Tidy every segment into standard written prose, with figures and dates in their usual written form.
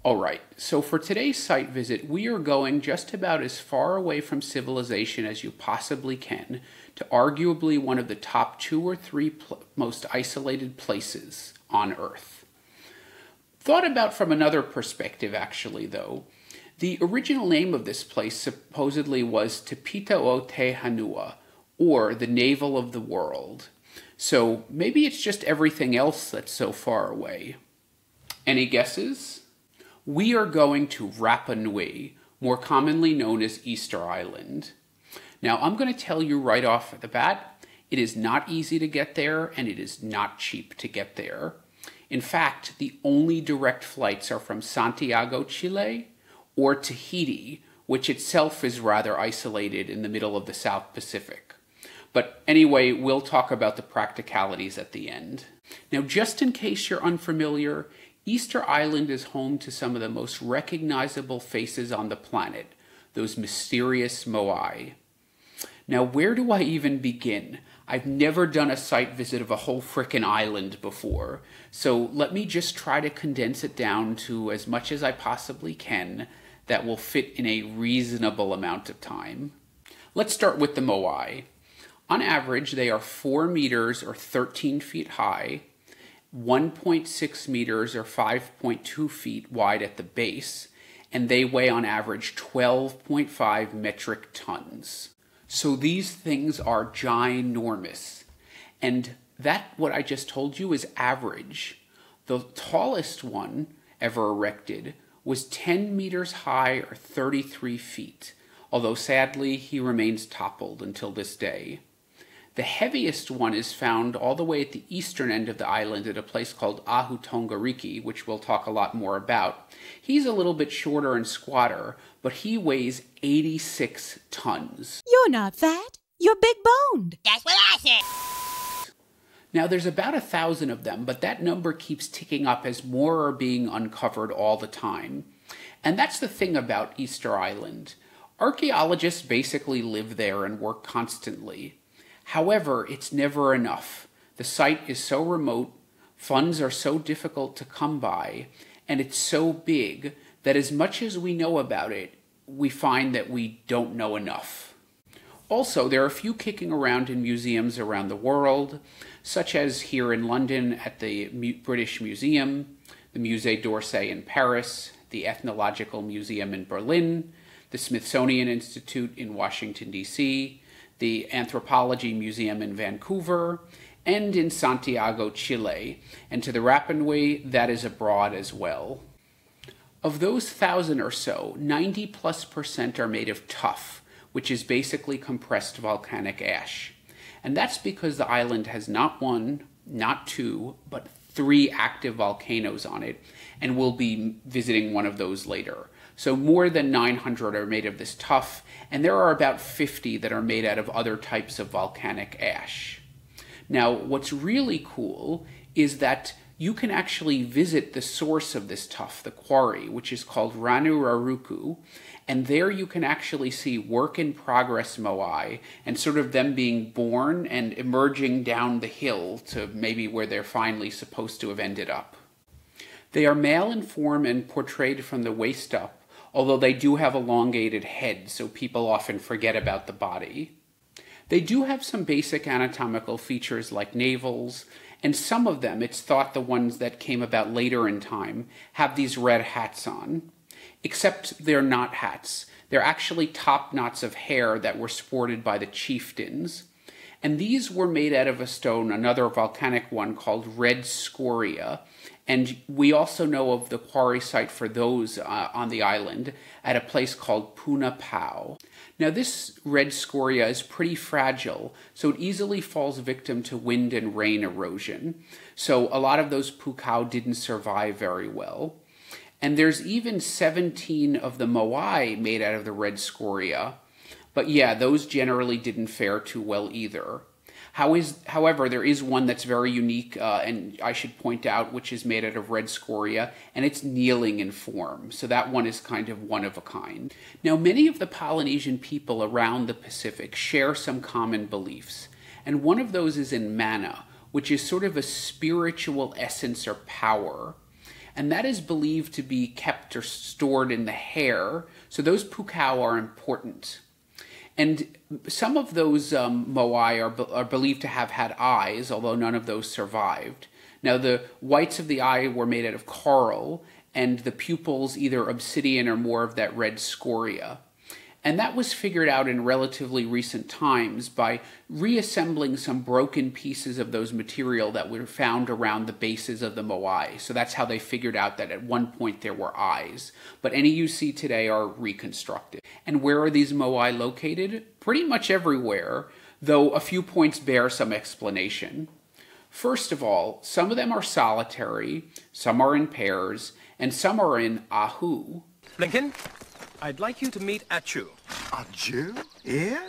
Alright, so for today's site visit, we are going just about as far away from civilization as you possibly can to arguably one of the top 2 or 3 most isolated places on Earth. Thought about from another perspective, actually, though. The original name of this place supposedly was Te Pita o Te Hanua, or the Navel of the World. So maybe it's just everything else that's so far away. Any guesses? We are going to Rapa Nui, more commonly known as Easter Island. Now, I'm going to tell you right off the bat, it is not easy to get there, and it is not cheap to get there. In fact, the only direct flights are from Santiago, Chile, or Tahiti, which itself is rather isolated in the middle of the South Pacific. But anyway, we'll talk about the practicalities at the end. Now, just in case you're unfamiliar, Easter Island is home to some of the most recognizable faces on the planet, those mysterious Moai. Now, where do I even begin? I've never done a site visit of a whole frickin' island before, so let me just try to condense it down to as much as I possibly can that will fit in a reasonable amount of time. Let's start with the Moai. On average, they are 4 meters or 13 feet high, 1.6 meters or 5.2 feet wide at the base, and they weigh on average 12.5 metric tons. So these things are ginormous. And that, what I just told you, is average. The tallest one ever erected was 10 meters high or 33 feet, although sadly he remains toppled until this day. The heaviest one is found all the way at the eastern end of the island at a place called Ahutongariki, which we'll talk a lot more about. He's a little bit shorter and squatter, but he weighs 86 tons. You're not fat. You're big boned. That's what I said. Now, there's about 1,000 of them, but that number keeps ticking up as more are being uncovered all the time. And that's the thing about Easter Island. Archaeologists basically live there and work constantly. However, it's never enough. The site is so remote, funds are so difficult to come by, and it's so big that as much as we know about it, we find that we don't know enough. Also, there are a few kicking around in museums around the world, such as here in London at the British Museum, the Musée d'Orsay in Paris, the Ethnological Museum in Berlin, the Smithsonian Institute in Washington, D.C., the Anthropology Museum in Vancouver, and in Santiago, Chile, and to the Rapa Nui, that is abroad as well. Of those 1,000 or so, 90+% are made of tuff, which is basically compressed volcanic ash. And that's because the island has not 1, not 2, but 3 active volcanoes on it, and we'll be visiting one of those later. So more than 900 are made of this tuff, and there are about 50 that are made out of other types of volcanic ash. Now, what's really cool is that you can actually visit the source of this tuff, the quarry, which is called Ranuraruku, and there you can actually see work-in-progress Moai, and sort of them being born and emerging down the hill to maybe where they're finally supposed to have ended up. They are male in form and portrayed from the waist up, although they do have elongated heads, so people often forget about the body. They do have some basic anatomical features like navels, and some of them, it's thought the ones that came about later in time, have these red hats on. Except they're not hats. They're actually top knots of hair that were sported by the chieftains. And these were made out of a stone, another volcanic one called red scoria. And we also know of the quarry site for those on the island at a place called Puna Pau. Now this red scoria is pretty fragile, so it easily falls victim to wind and rain erosion. So a lot of those pukao didn't survive very well. And there's even 17 of the Moai made out of the red scoria. But yeah, those generally didn't fare too well either. However, there is one that's very unique, and I should point out, which is made out of red scoria, and it's kneeling in form. So that one is kind of one of a kind. Now, many of the Polynesian people around the Pacific share some common beliefs, and one of those is in mana, which is sort of a spiritual essence or power. and that is believed to be kept or stored in the hair, so those pukao are important. And some of those moai are believed to have had eyes, although none of those survived. Now, the whites of the eye were made out of coral, and the pupils either obsidian or more of that red scoria. And that was figured out in relatively recent times by reassembling some broken pieces of those material that were found around the bases of the moai. So that's how they figured out that at one point there were eyes. But any you see today are reconstructed. And where are these moai located? Pretty much everywhere, though a few points bear some explanation. First of all, some of them are solitary, some are in pairs, and some are in ahu. Lincoln, I'd like you to meet Achu. Achu? Here?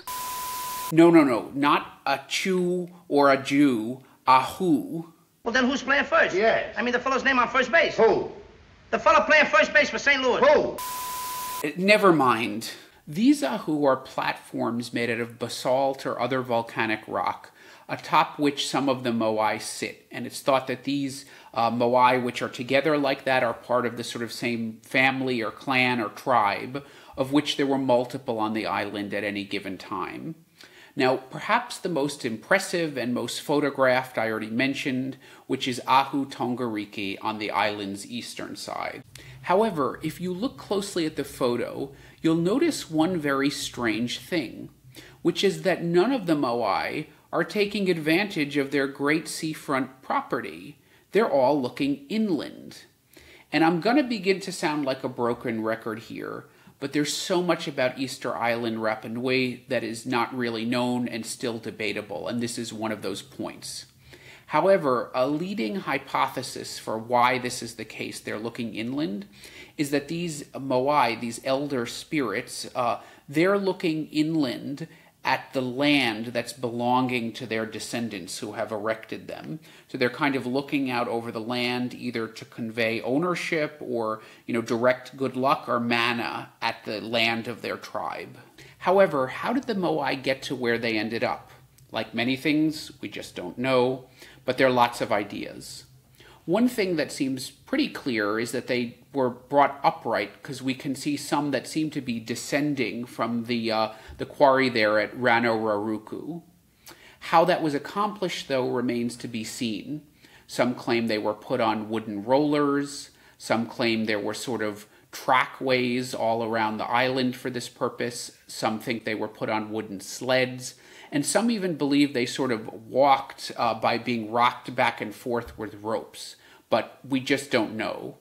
No, not a Chu or a Jew, Ahu. Well, then who's playing first? Yes. I mean, the fellow's name on first base. Who? The fellow playing first base for St. Louis. Who? Never mind. These Ahu are platforms made out of basalt or other volcanic rock, atop which some of the moai sit. And it's thought that these moai, which are together like that, are part of the sort of same family or clan or tribe, of which there were multiple on the island at any given time. Now, perhaps the most impressive and most photographed I already mentioned, which is Ahu Tongariki on the island's eastern side. However, if you look closely at the photo, you'll notice one very strange thing, which is that none of the moai are taking advantage of their great seafront property. They're all looking inland. And I'm going to begin to sound like a broken record here, but there's so much about Easter Island Rapa Nui that is not really known and still debatable, and this is one of those points. However, a leading hypothesis for why this is the case, they're looking inland, is that these moai, these elder spirits, they're looking inland at the land that's belonging to their descendants who have erected them. So they're kind of looking out over the land either to convey ownership or, direct good luck or mana at the land of their tribe. However, how did the Moai get to where they ended up? Like many things, we just don't know, but there are lots of ideas. One thing that seems pretty clear is that they were brought upright because we can see some that seem to be descending from the quarry there at Rano-Raruku. How that was accomplished, though, remains to be seen. Some claim they were put on wooden rollers. Some claim there were sort of trackways all around the island for this purpose. Some think they were put on wooden sleds. And some even believe they sort of walked by being rocked back and forth with ropes. But we just don't know.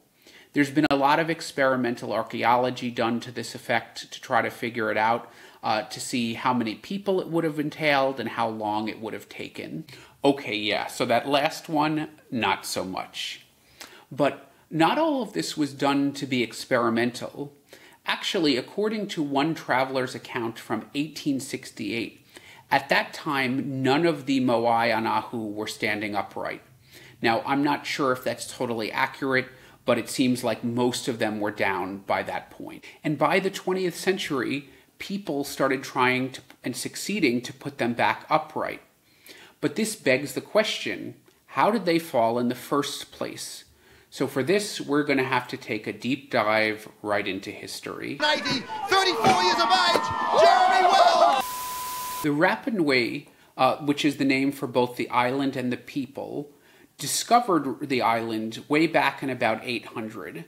There's been a lot of experimental archaeology done to this effect to try to figure it out, to see how many people it would have entailed and how long it would have taken. Okay, yeah, so that last one, not so much. But not all of this was done to be experimental. Actually, according to one traveler's account from 1868, at that time, none of the Moai on Ahu were standing upright. Now, I'm not sure if that's totally accurate, but it seems like most of them were down by that point. And by the 20th century, people started trying to, and succeeding to put them back upright. But this begs the question, how did they fall in the first place? So for this, we're going to have to take a deep dive right into history. 90, 34 years of age, Jeremy Wells! The Rapa Nui, which is the name for both the island and the people, discovered the island way back in about 800.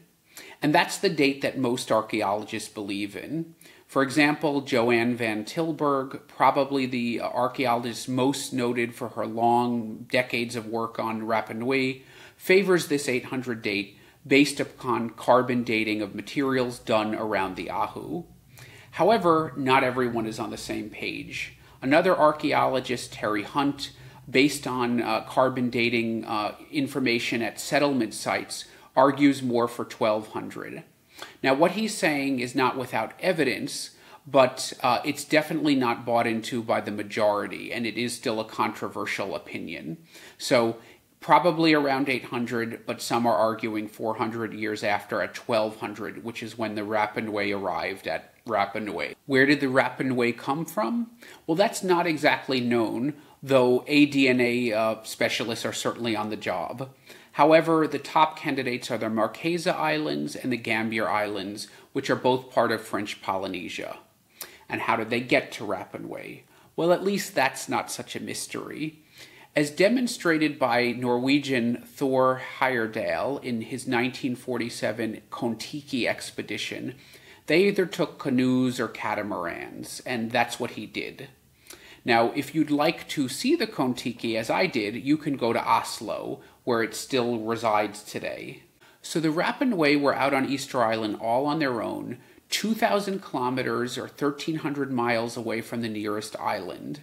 And that's the date that most archaeologists believe in. For example, Joanne van Tilburg, probably the archaeologist most noted for her long decades of work on Rapa Nui, favors this 800 date based upon carbon dating of materials done around the Ahu. However, not everyone is on the same page. Another archaeologist, Terry Hunt, based on carbon dating information at settlement sites, argues more for 1200. Now, what he's saying is not without evidence, but it's definitely not bought into by the majority, and it is still a controversial opinion. So Probably around 800, but some are arguing 400 years after at 1200, which is when the Rapa Nui arrived at Rapa Nui. Where did the Rapa Nui come from? Well, that's not exactly known, though DNA specialists are certainly on the job. However, the top candidates are the Marquesa Islands and the Gambier Islands, which are both part of French Polynesia. And how did they get to Rapa Nui? Well, at least that's not such a mystery. As demonstrated by Norwegian Thor Heyerdahl in his 1947 Kon-Tiki expedition, they either took canoes or catamarans, and that's what he did. Now, if you'd like to see the Kon-Tiki, as I did, you can go to Oslo, where it still resides today. So the Rapa Nui were out on Easter Island all on their own, 2,000 kilometers or 1,300 miles away from the nearest island.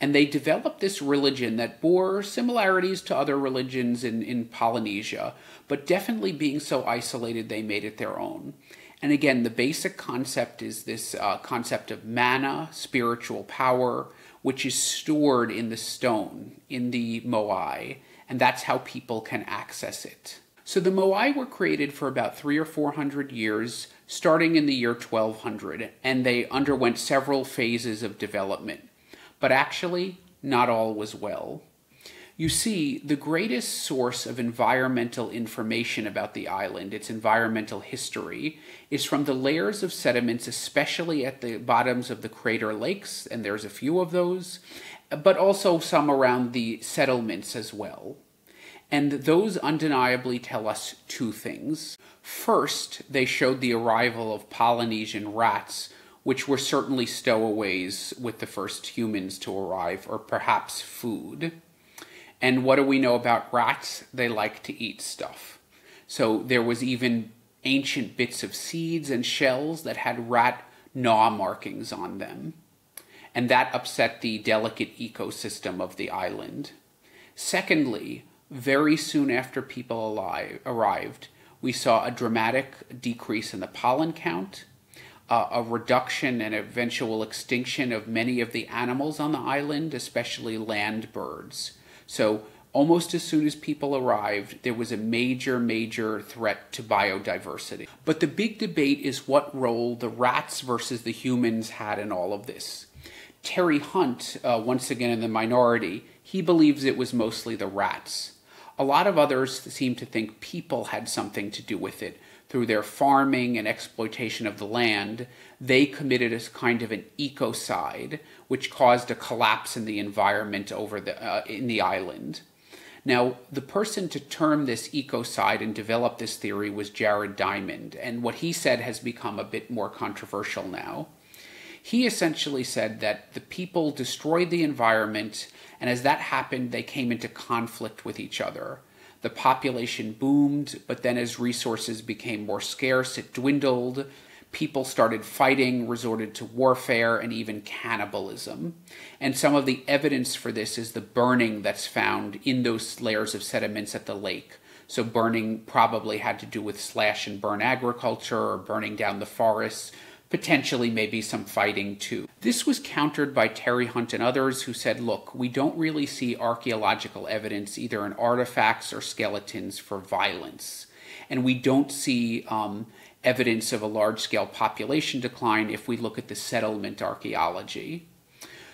And they developed this religion that bore similarities to other religions in Polynesia, but definitely being so isolated they made it their own. And again, the basic concept is this concept of mana, spiritual power, which is stored in the stone, in the Moai, and that's how people can access it. So the Moai were created for about 300 or 400 years, starting in the year 1200, and they underwent several phases of development. But actually, not all was well. You see, the greatest source of environmental information about the island, its environmental history, is from the layers of sediments, especially at the bottoms of the crater lakes, and there's a few of those, but also some around the settlements as well. And those undeniably tell us two things. First, they showed the arrival of Polynesian rats, which were certainly stowaways with the first humans to arrive, or perhaps food. And what do we know about rats? They like to eat stuff. So there was even ancient bits of seeds and shells that had rat gnaw markings on them. And that upset the delicate ecosystem of the island. Secondly, very soon after people arrived, we saw a dramatic decrease in the pollen count, a reduction and eventual extinction of many of the animals on the island, especially land birds. So almost as soon as people arrived, there was a major threat to biodiversity. But the big debate is what role the rats versus the humans had in all of this. Terry Hunt, once again in the minority, he believes it was mostly the rats. A lot of others seem to think people had something to do with it. Through their farming and exploitation of the land, they committed a kind of an ecocide, which caused a collapse in the environment in the island. Now, the person to term this ecocide and develop this theory was Jared Diamond, and what he said has become a bit more controversial now. He essentially said that the people destroyed the environment, and as that happened, they came into conflict with each other. The population boomed, but then as resources became more scarce, it dwindled. People started fighting, resorted to warfare, and even cannibalism. And some of the evidence for this is the burning that's found in those layers of sediments at the lake. So burning probably had to do with slash and burn agriculture or burning down the forests, potentially maybe some fighting too. This was countered by Terry Hunt and others who said, look, we don't really see archaeological evidence either in artifacts or skeletons for violence. And we don't see evidence of a large-scale population decline if we look at the settlement archaeology.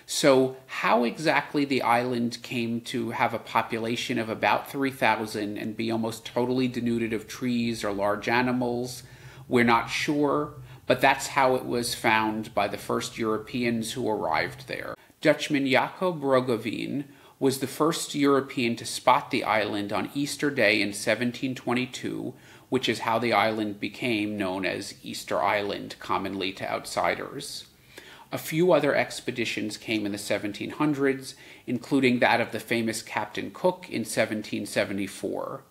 So how exactly the island came to have a population of about 3,000 and be almost totally denuded of trees or large animals, we're not sure. But that's how it was found by the first Europeans who arrived there. Dutchman Jacob Roggeveen was the first European to spot the island on Easter Day in 1722, which is how the island became known as Easter Island, commonly to outsiders. A few other expeditions came in the 1700s, including that of the famous Captain Cook in 1774.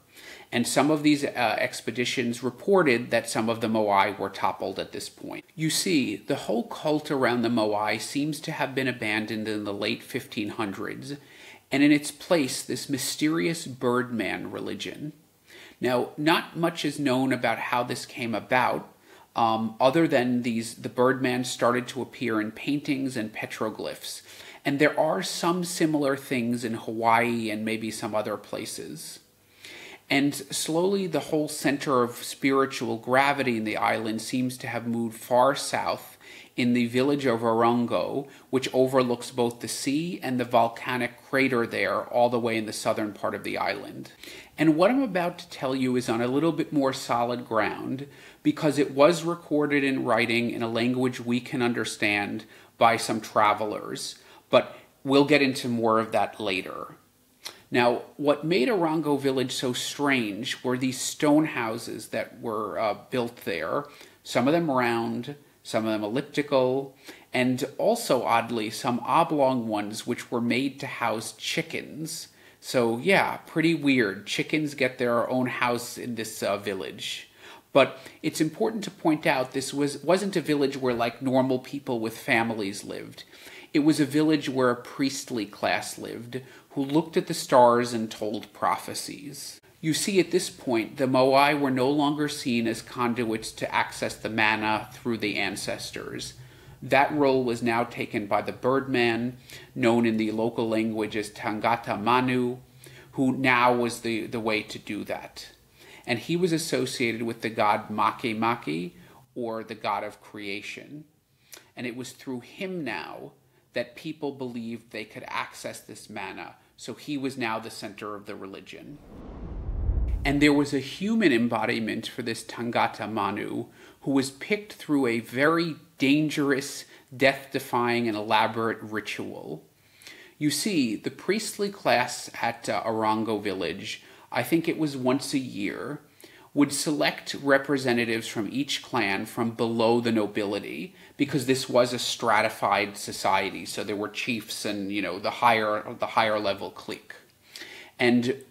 And some of these expeditions reported that some of the Moai were toppled at this point. You see, the whole cult around the Moai seems to have been abandoned in the late 1500s, and in its place, this mysterious Birdman religion. Now, not much is known about how this came about, other than the Birdman started to appear in paintings and petroglyphs. And there are some similar things in Hawaii and maybe some other places. And slowly the whole center of spiritual gravity in the island seems to have moved far south in the village of Orongo, which overlooks both the sea and the volcanic crater there all the way in the southern part of the island. And what I'm about to tell you is on a little bit more solid ground because it was recorded in writing in a language we can understand by some travelers, but we'll get into more of that later. Now, what made Orongo village so strange were these stone houses that were built there, some of them round, some of them elliptical, and also, oddly, some oblong ones which were made to house chickens. So, yeah, pretty weird. Chickens get their own house in this village. But it's important to point out this wasn't a village where, like, normal people with families lived. It was a village where a priestly class lived, who looked at the stars and told prophecies. You see, at this point, the Moai were no longer seen as conduits to access the mana through the ancestors. That role was now taken by the Birdman, known in the local language as Tangata Manu, who now was the way to do that. And he was associated with the god Maki Maki, or the god of creation. And it was through him now that people believed they could access this mana, so he was now the center of the religion. And there was a human embodiment for this Tangata Manu, who was picked through a very dangerous, death-defying, and elaborate ritual. You see, the priestly class at Orongo village, I think it was once a year, would select representatives from each clan from below the nobility, because this was a stratified society, so there were chiefs and, you know, the higher level clique. And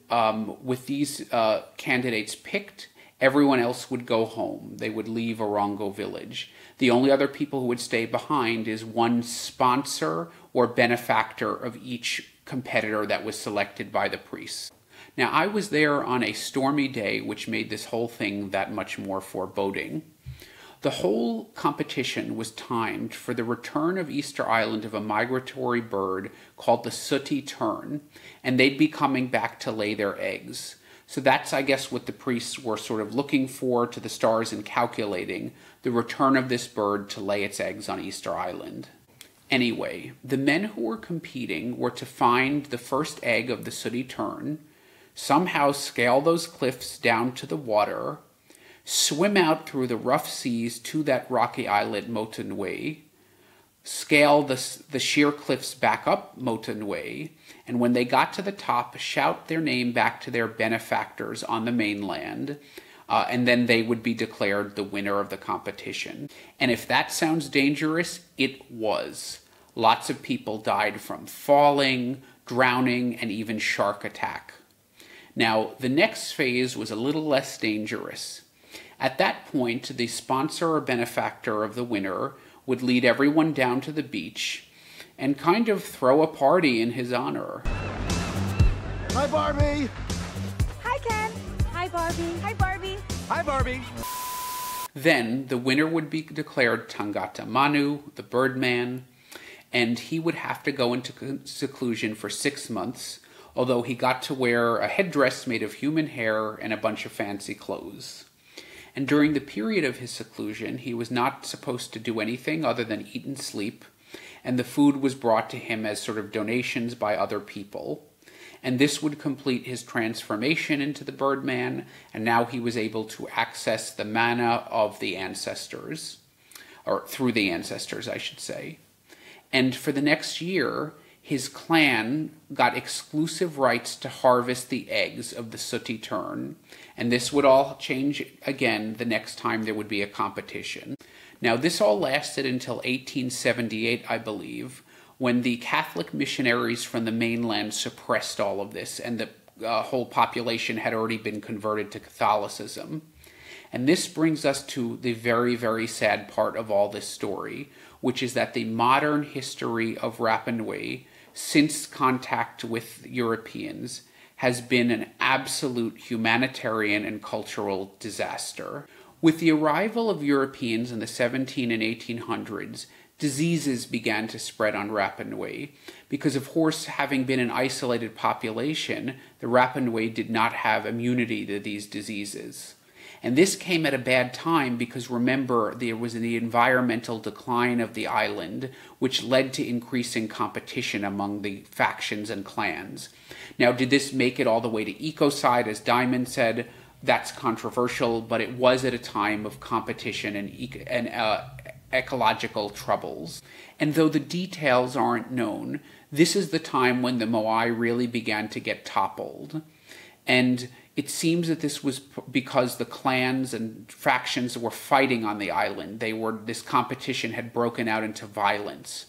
with these candidates picked, everyone else would go home. They would leave Orongo village. The only other people who would stay behind is one sponsor or benefactor of each competitor that was selected by the priests. Now, I was there on a stormy day, which made this whole thing that much more foreboding. The whole competition was timed for the return of Easter Island of a migratory bird called the sooty tern, and they'd be coming back to lay their eggs. So that's, I guess, what the priests were sort of looking for to the stars and calculating, the return of this bird to lay its eggs on Easter Island. Anyway, the men who were competing were to find the first egg of the sooty tern, somehow scale those cliffs down to the water, swim out through the rough seas to that rocky islet Mota Nui, scale the sheer cliffs back up Mota Nui, and when they got to the top, shout their name back to their benefactors on the mainland, and then they would be declared the winner of the competition. And if that sounds dangerous, it was. Lots of people died from falling, drowning, and even shark attack. Now, the next phase was a little less dangerous. At that point, the sponsor or benefactor of the winner would lead everyone down to the beach and kind of throw a party in his honor. Hi, Barbie. Hi, Ken. Hi, Barbie. Hi, Barbie. Hi, Barbie. Then the winner would be declared Tangata Manu, the Birdman, and he would have to go into seclusion for 6 months, although he got to wear a headdress made of human hair and a bunch of fancy clothes. And during the period of his seclusion, he was not supposed to do anything other than eat and sleep, and the food was brought to him as sort of donations by other people. And this would complete his transformation into the Birdman, and now he was able to access the mana of the ancestors, or through the ancestors, I should say. And for the next year, his clan got exclusive rights to harvest the eggs of the sooty tern, and this would all change again the next time there would be a competition. Now, this all lasted until 1878, I believe, when the Catholic missionaries from the mainland suppressed all of this, and the whole population had already been converted to Catholicism. And this brings us to the very, very sad part of all this story, which is that the modern history of Rapa Nui, since contact with Europeans, has been an absolute humanitarian and cultural disaster. With the arrival of Europeans in the 17 and 1800s, diseases began to spread on Rapa Nui. Because, of course, having been an isolated population, the Rapa Nui did not have immunity to these diseases. And this came at a bad time because, remember, there was the environmental decline of the island, which led to increasing competition among the factions and clans. Now, did this make it all the way to ecocide, as Diamond said? That's controversial, but it was at a time of competition and ecological troubles. And though the details aren't known, this is the time when the Moai really began to get toppled. And it seems that this was because the clans and factions were fighting on the island. This competition had broken out into violence.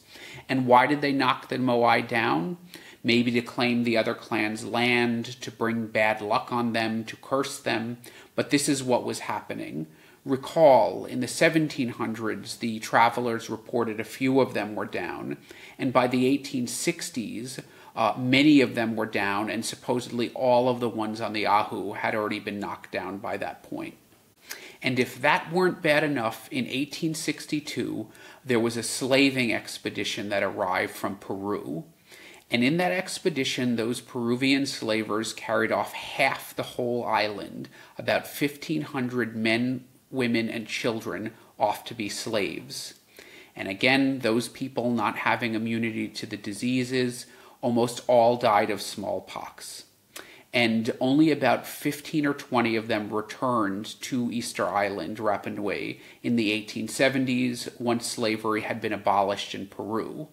And why did they knock the Moai down? Maybe to claim the other clans' land, to bring bad luck on them, to curse them. But this is what was happening. Recall, in the 1700s, the travelers reported a few of them were down. And by the 1860s, many of them were down, and supposedly all of the ones on the Ahu had already been knocked down by that point. And if that weren't bad enough, in 1862, there was a slaving expedition that arrived from Peru. And in that expedition, those Peruvian slavers carried off half the whole island, about 1,500 men, women, and children off to be slaves. And again, those people not having immunity to the diseases, almost all died of smallpox. And only about 15 or 20 of them returned to Easter Island, Rapa Nui, in the 1870s, once slavery had been abolished in Peru.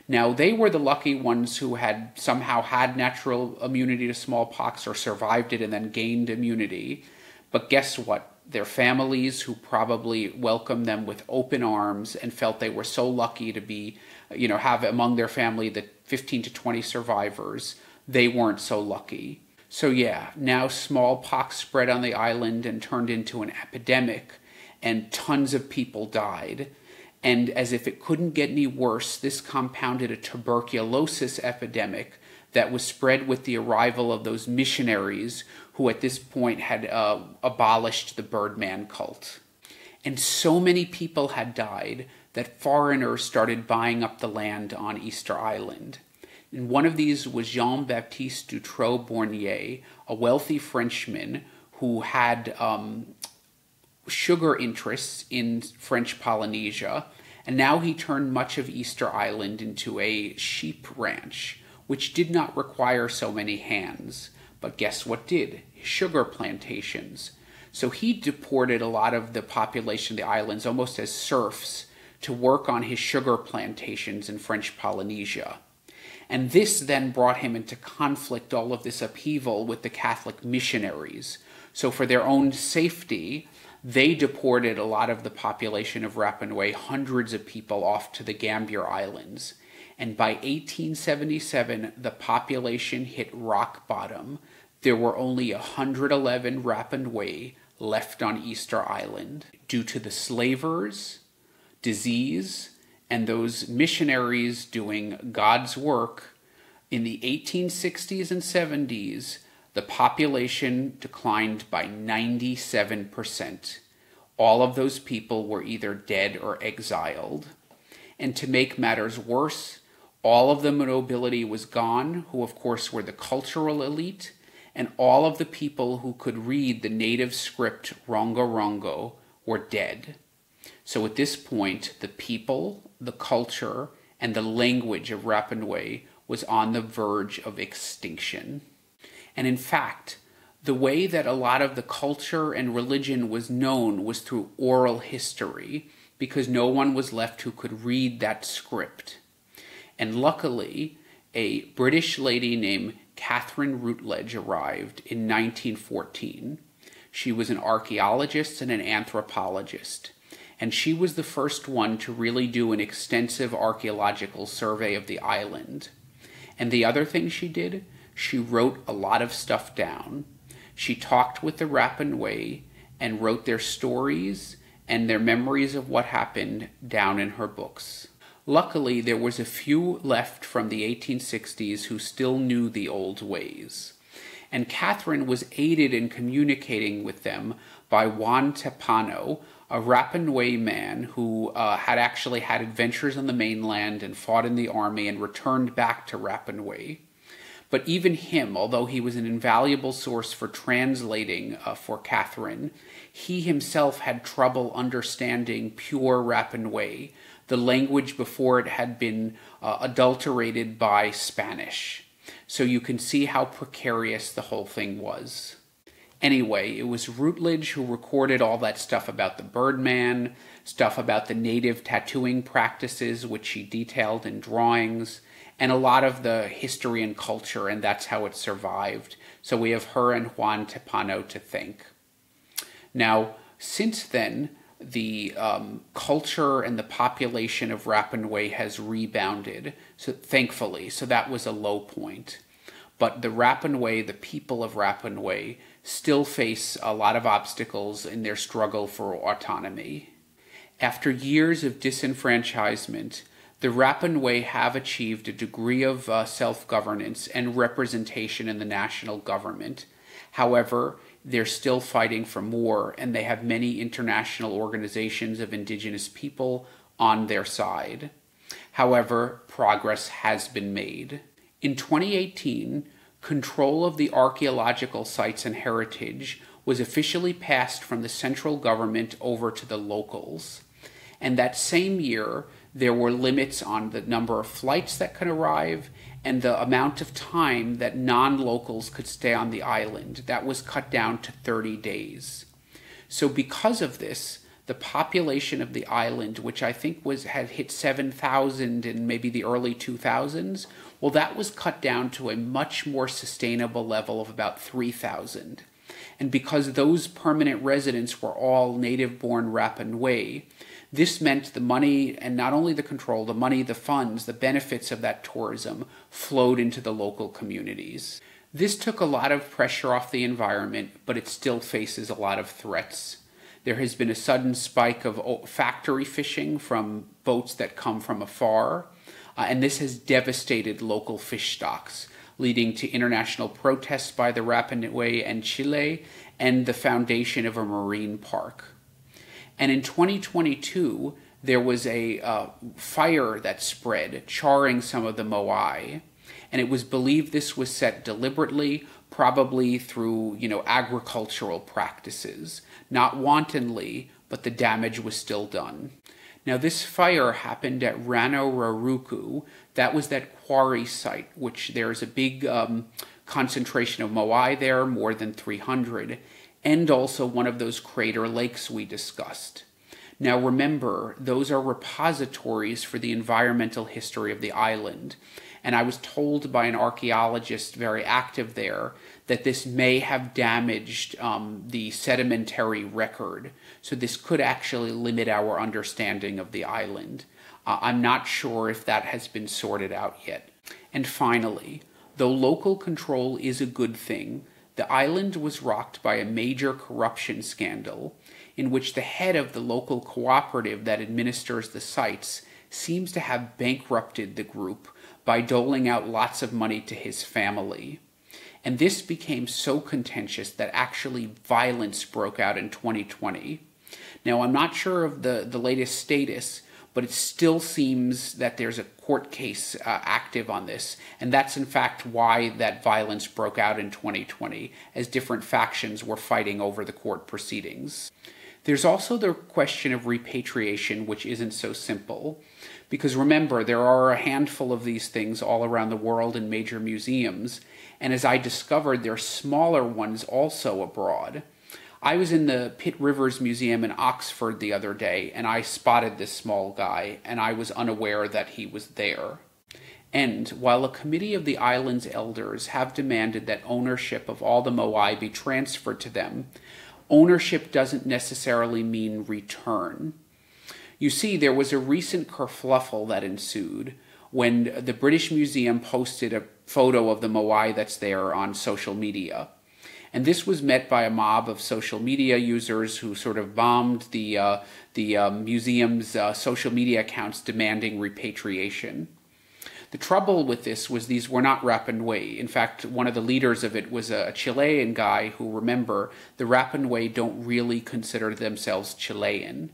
Now, they were the lucky ones who had somehow had natural immunity to smallpox or survived it and then gained immunity. But guess what? Their families, who probably welcomed them with open arms and felt they were so lucky to be, have among their family the 15 to 20 survivors, they weren't so lucky. So yeah, now smallpox spread on the island and turned into an epidemic, and tons of people died. And as if it couldn't get any worse, this compounded a tuberculosis epidemic that was spread with the arrival of those missionaries who at this point had abolished the Birdman cult. And so many people had died that foreigners started buying up the land on Easter Island. And one of these was Jean-Baptiste Dutrou-Bornier, a wealthy Frenchman who had sugar interests in French Polynesia, and now he turned much of Easter Island into a sheep ranch, which did not require so many hands. But guess what did? Sugar plantations. So he deported a lot of the population of the islands almost as serfs to work on his sugar plantations in French Polynesia. And this then brought him into conflict, all of this upheaval, with the Catholic missionaries. So for their own safety, they deported a lot of the population of Rapa Nui, hundreds of people, off to the Gambier Islands. And by 1877, the population hit rock bottom. There were only 111 Rapa Nui left on Easter Island due to the slavers, disease, and those missionaries doing God's work. In the 1860s and 70s, the population declined by 97%. All of those people were either dead or exiled. And to make matters worse, all of the nobility was gone, who of course were the cultural elite, and all of the people who could read the native script Rongo Rongo were dead. So at this point, the people, the culture, and the language of Rapa Nui was on the verge of extinction. And in fact, the way that a lot of the culture and religion was known was through oral history, because no one was left who could read that script. And luckily, a British lady named Catherine Routledge arrived in 1914. She was an archaeologist and an anthropologist, and she was the first one to really do an extensive archaeological survey of the island. And the other thing she did, she wrote a lot of stuff down. She talked with the Rapa Nui and wrote their stories and their memories of what happened down in her books. Luckily, there was a few left from the 1860s who still knew the old ways. And Catherine was aided in communicating with them by Juan Tepano, a Rapa Nui man who had actually had adventures on the mainland and fought in the army and returned back to Rapa Nui. But even him, although he was an invaluable source for translating for Catherine, he himself had trouble understanding pure Rapa Nui, the language before it had been adulterated by Spanish. So you can see how precarious the whole thing was. Anyway, it was Routledge who recorded all that stuff about the Birdman, stuff about the native tattooing practices, which she detailed in drawings, and a lot of the history and culture, and that's how it survived. So we have her and Juan Tepano to thank. Now, since then, the culture and the population of Rapa Nui has rebounded, so thankfully, so that was a low point. But the Rapa Nui, the people of Rapa Nui, still face a lot of obstacles in their struggle for autonomy. After years of disenfranchisement, the Rapa Nui have achieved a degree of self-governance and representation in the national government. However, they're still fighting for more, and they have many international organizations of indigenous people on their side. However, progress has been made. In 2018, control of the archaeological sites and heritage was officially passed from the central government over to the locals. And that same year, there were limits on the number of flights that could arrive and the amount of time that non-locals could stay on the island. That was cut down to 30 days. So because of this, the population of the island, which I think had hit 7,000 in maybe the early 2000s, well, that was cut down to a much more sustainable level of about 3,000. And because those permanent residents were all native-born Rapa Nui, this meant the money, and not only the control, the money, the funds, the benefits of that tourism flowed into the local communities. This took a lot of pressure off the environment, but it still faces a lot of threats. There has been a sudden spike of factory fishing from boats that come from afar, and this has devastated local fish stocks, leading to international protests by the Rapa Nui and Chile, and the foundation of a marine park. And in 2022, there was a fire that spread, charring some of the Moai. And it was believed this was set deliberately, probably through, agricultural practices. Not wantonly, but the damage was still done. Now, this fire happened at Rano Raruku. That was that quarry site, which there's a big concentration of Moai there, more than 300. And also one of those crater lakes we discussed. Now remember, those are repositories for the environmental history of the island, and I was told by an archaeologist very active there that this may have damaged the sedimentary record, so this could actually limit our understanding of the island. I'm not sure if that has been sorted out yet. And finally, though local control is a good thing, the island was rocked by a major corruption scandal in which the head of the local cooperative that administers the sites seems to have bankrupted the group by doling out lots of money to his family. And this became so contentious that actually violence broke out in 2020. Now, I'm not sure of the latest status, but it still seems that there's a court case active on this, and that's in fact why that violence broke out in 2020, as different factions were fighting over the court proceedings. There's also the question of repatriation, which isn't so simple, because remember, there are a handful of these things all around the world in major museums, and as I discovered, there are smaller ones also abroad. I was in the Pitt Rivers Museum in Oxford the other day, and I spotted this small guy, and I was unaware that he was there. And while a committee of the island's elders have demanded that ownership of all the Moai be transferred to them, ownership doesn't necessarily mean return. You see, there was a recent kerfluffle that ensued when the British Museum posted a photo of the Moai that's there on social media. And this was met by a mob of social media users who sort of bombed the museum's social media accounts demanding repatriation. The trouble with this was these were not Rapa Nui. In fact, one of the leaders of it was a Chilean guy who, remember, the Rapa Nui don't really consider themselves Chilean.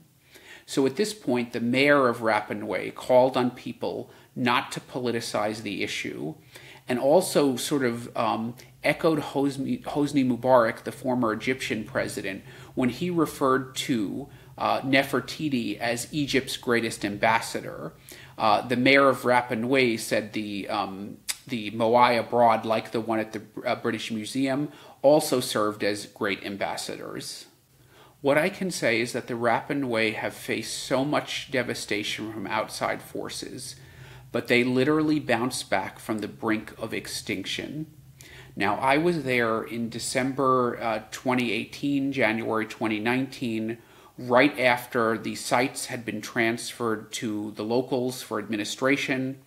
So at this point, the mayor of Rapa Nui called on people not to politicize the issue, and also sort of echoed Hosni Mubarak, the former Egyptian president, when he referred to Nefertiti as Egypt's greatest ambassador. The mayor of Rapa Nui said the Moai abroad, like the one at the British Museum, also served as great ambassadors. What I can say is that the Rapa Nui have faced so much devastation from outside forces, but they literally bounced back from the brink of extinction. Now, I was there in December 2018, January 2019, right after the sites had been transferred to the locals for administration,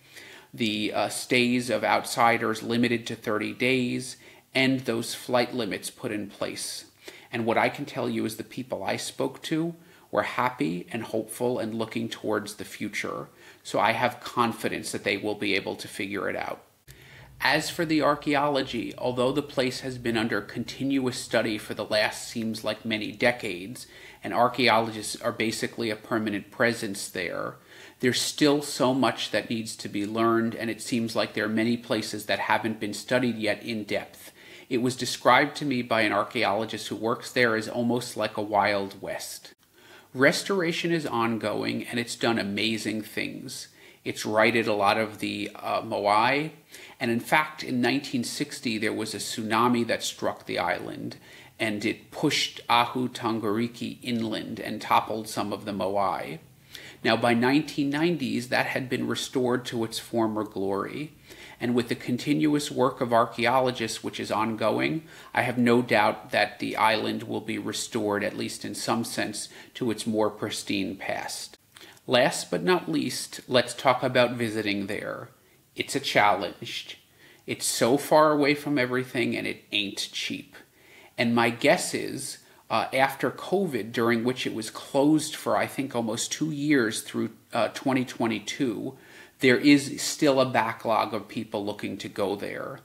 the stays of outsiders limited to 30 days, and those flight limits put in place. And what I can tell you is the people I spoke to were happy and hopeful and looking towards the future. So I have confidence that they will be able to figure it out. As for the archaeology, although the place has been under continuous study for the last seems like many decades, and archaeologists are basically a permanent presence there, there's still so much that needs to be learned, and it seems like there are many places that haven't been studied yet in depth. It was described to me by an archaeologist who works there as almost like a Wild West. Restoration is ongoing, and it's done amazing things. It's righted a lot of the Moai, and in fact, in 1960, there was a tsunami that struck the island, and it pushed Ahu Tongariki inland and toppled some of the Moai. Now, by 1990s, that had been restored to its former glory, and with the continuous work of archaeologists, which is ongoing, I have no doubt that the island will be restored, at least in some sense, to its more pristine past. Last but not least, let's talk about visiting there. It's a challenge. It's so far away from everything, and it ain't cheap. And my guess is, after COVID, during which it was closed for, I think, almost 2 years through 2022, there is still a backlog of people looking to go there.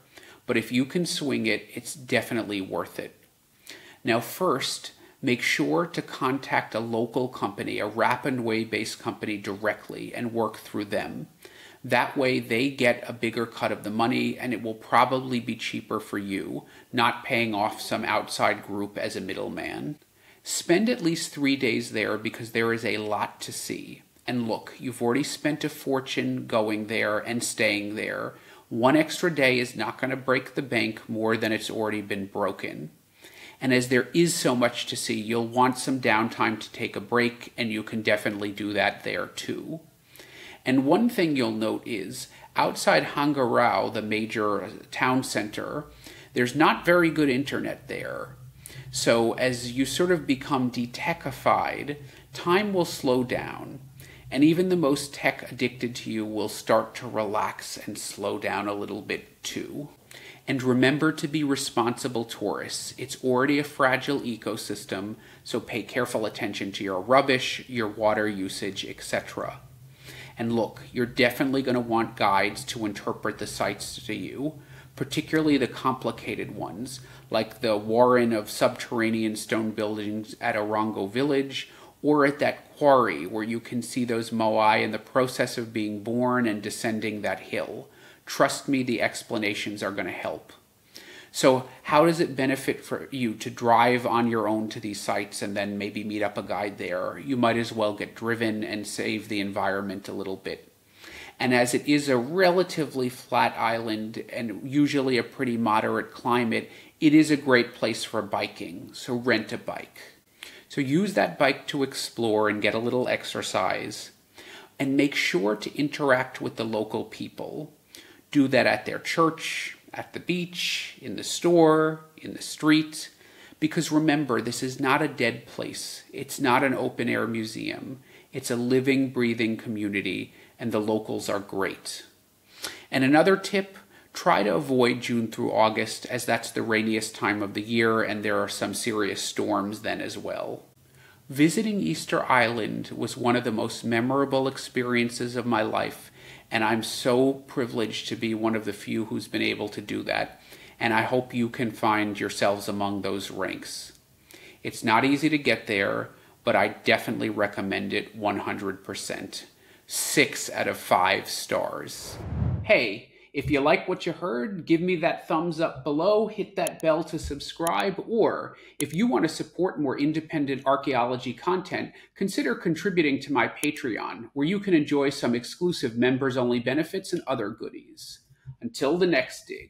But if you can swing it, it's definitely worth it. Now, first, make sure to contact a local company, a Rapa Nui-based company directly, and work through them. That way they get a bigger cut of the money, and it will probably be cheaper for you, not paying off some outside group as a middleman. Spend at least 3 days there because there is a lot to see. And look, you've already spent a fortune going there and staying there. 1 extra day is not going to break the bank more than it's already been broken. And as there is so much to see, you'll want some downtime to take a break, and you can definitely do that there too. And one thing you'll note is, outside Hangarau, the major town center, there's not very good internet there. So as you sort of become de-techified, time will slow down. And even the most tech addicted to you will start to relax and slow down a little bit too. And remember to be responsible tourists. It's already a fragile ecosystem, so pay careful attention to your rubbish, your water usage, etc. And look, you're definitely going to want guides to interpret the sites to you, particularly the complicated ones, like the warren of subterranean stone buildings at Orongo Village, or at that quarry where you can see those Moai in the process of being born and descending that hill. Trust me, the explanations are going to help. So how does it benefit for you to drive on your own to these sites and then maybe meet up a guide there? You might as well get driven and save the environment a little bit. And as it is a relatively flat island and usually a pretty moderate climate, it is a great place for biking, so rent a bike. So use that bike to explore and get a little exercise. And make sure to interact with the local people. Do that at their church, at the beach, in the store, in the street. Because remember, this is not a dead place. It's not an open-air museum. It's a living, breathing community, and the locals are great. And another tip, try to avoid June through August, as that's the rainiest time of the year, and there are some serious storms then as well. Visiting Easter Island was one of the most memorable experiences of my life, And I'm so privileged to be one of the few who's been able to do that. And I hope you can find yourselves among those ranks. It's not easy to get there, but I definitely recommend it 100%. 6 out of 5 stars. Hey, if you like what you heard, give me that thumbs up below, hit that bell to subscribe, or if you want to support more independent archaeology content, consider contributing to my Patreon, where you can enjoy some exclusive members-only benefits and other goodies. Until the next dig.